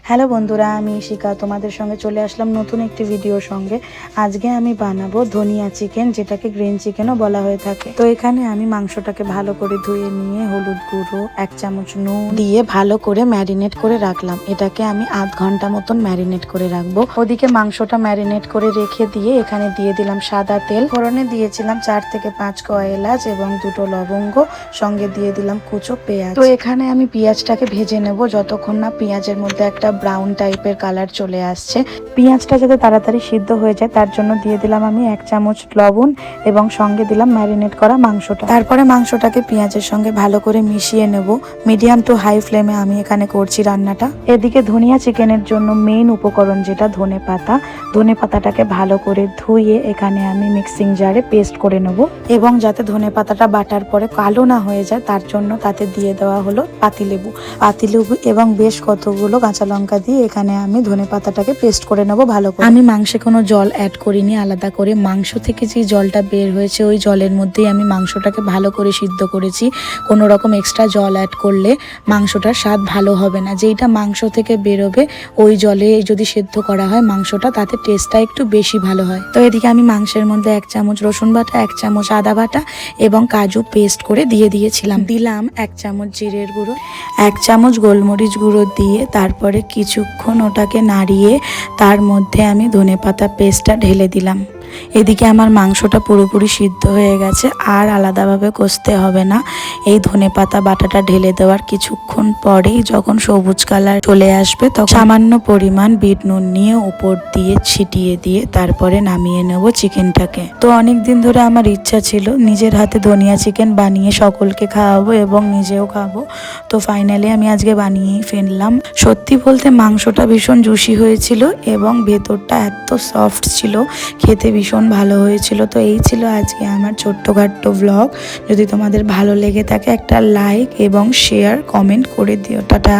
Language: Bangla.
হ্যালো বন্ধুরা, আমি ইশিকা তোমাদের সঙ্গে চলে আসলাম নতুন একটি ভিডিওর সঙ্গে। আজকে আমি বানাবো ধনিয়া চিকেন, যেটাকে গ্রিন চিকেনও বলা হয়ে থাকে। তো এখানে আমি মাংসটাকে ভালো করে ধুয়ে নিয়ে হলুদ গুঁড়ো 1 চামচ নুন দিয়ে ভালো করে ম্যারিনেট করে রাখলাম। এটাকে আমি আধ ঘন্টা মতন ম্যারিনেট করে রাখবো। ওদিকে মাংসটা ম্যারিনেট করে রেখে দিয়ে এখানে দিয়ে দিলাম সাদা তেল। ফোড়নে দিয়েছিলাম 4 থেকে 5 কোয়া এলাচ এবং 2টো লবঙ্গ, সঙ্গে দিয়ে দিলাম কুচো পেঁয়াজ। তো এখানে আমি পেঁয়াজটাকে ভেজে নেব যতক্ষণ না পেঁয়াজের মধ্যে একটা ব্রাউন টাইপের কালার চলে আসছে। পেঁয়াজটা যাতে তাড়াতাড়ি সিদ্ধ হয়ে যায় তার জন্য দিয়ে দিলাম আমি 1 চামচ লবণ এবং সঙ্গে দিলাম ম্যারিনেট করা মাংসটা। তারপরে মাংসটাকে পেঁয়াজের সঙ্গে ভালো করে মিশিয়ে নেব। মিডিয়াম টু হাই ফ্লেমে আমি এখানে করছি রান্নাটা। এদিকে ধনিয়া চিকেনের জন্য মেইন উপকরণ যেটা ধনে পাতা, ধনে পাতাটাকে ভালো করে ধুয়ে এখানে আমি মিক্সিং জারে পেস্ট করে নেব এবং যাতে ধনে পাতাটা বাটার পরে কালো না হয়ে যায় তার জন্য তাতে দিয়ে দেওয়া হলো পাতিলেবু এবং বেশ কতগুলো কাঁচা লঙ্কা দিয়ে এখানে আমি ধনে পাতাটাকে পেস্ট করে নেব ভালো করে। আমি মাংসে কোনো জল অ্যাড করিনি আলাদা করে। মাংস থেকে যে জলটা বের হয়েছে ওই জলের মধ্যেই আমি মাংসটাকে ভালো করে সিদ্ধ করেছি। কোনো রকম এক্সট্রা জল অ্যাড করলে মাংসটার স্বাদ ভালো হবে না। যেইটা মাংস থেকে বেরোবে ওই জলে যদি সেদ্ধ করা হয় মাংসটা, তাতে টেস্টটা একটু বেশি ভালো হয়। তো এদিকে আমি মাংসের মধ্যে 1 চামচ রসুন বাটা, 1 চামচ আদা বাটা এবং কাজু পেস্ট করে দিয়েছিলাম। দিলাম 1 চামচ জিরের গুঁড়ো, 1 চামচ গোলমরিচ গুঁড়ো দিয়ে তারপরে কিছুক্ষণ ওটাকে নাড়িয়ে তার মধ্যে আমি ধনেপাতা পেস্টটা ঢেলে দিলাম। এদিকে আমার মাংসটা পুরোপুরি সিদ্ধ হয়ে গেছে, আর আলাদাভাবে কষতে হবে না। এই ধনেপাতা বাটাটা ঢেলে দেওয়ার কিছুক্ষণ পরেই যখন সবুজ কালার চলে আসবে তখন সামান্য পরিমাণ বিট নুন নিয়ে উপর দিয়ে ছিটিয়ে দিয়ে তারপরে নামিয়ে নেব চিকেনটাকে। তো অনেক দিন ধরে আমার ইচ্ছা ছিল নিজের হাতে ধনিয়া চিকেন বানিয়ে সকলকে খাওয়াবো এবং নিজেও খাবো। তো ফাইনালি আমি আজকে বানিয়েই ফেললাম। সত্যি বলতে মাংসটা ভীষণ জুসি হয়েছিল এবং ভেতরটা এত সফট ছিল, খেতে ভীষণ ভালো হয়েছিল। তো এই ছিল আজকে আমার ছোট্টখাট্ট ব্লগ। যদি তোমাদের ভালো লেগে থাকে একটা লাইক এবং শেয়ার কমেন্ট করে দিও। টাটা।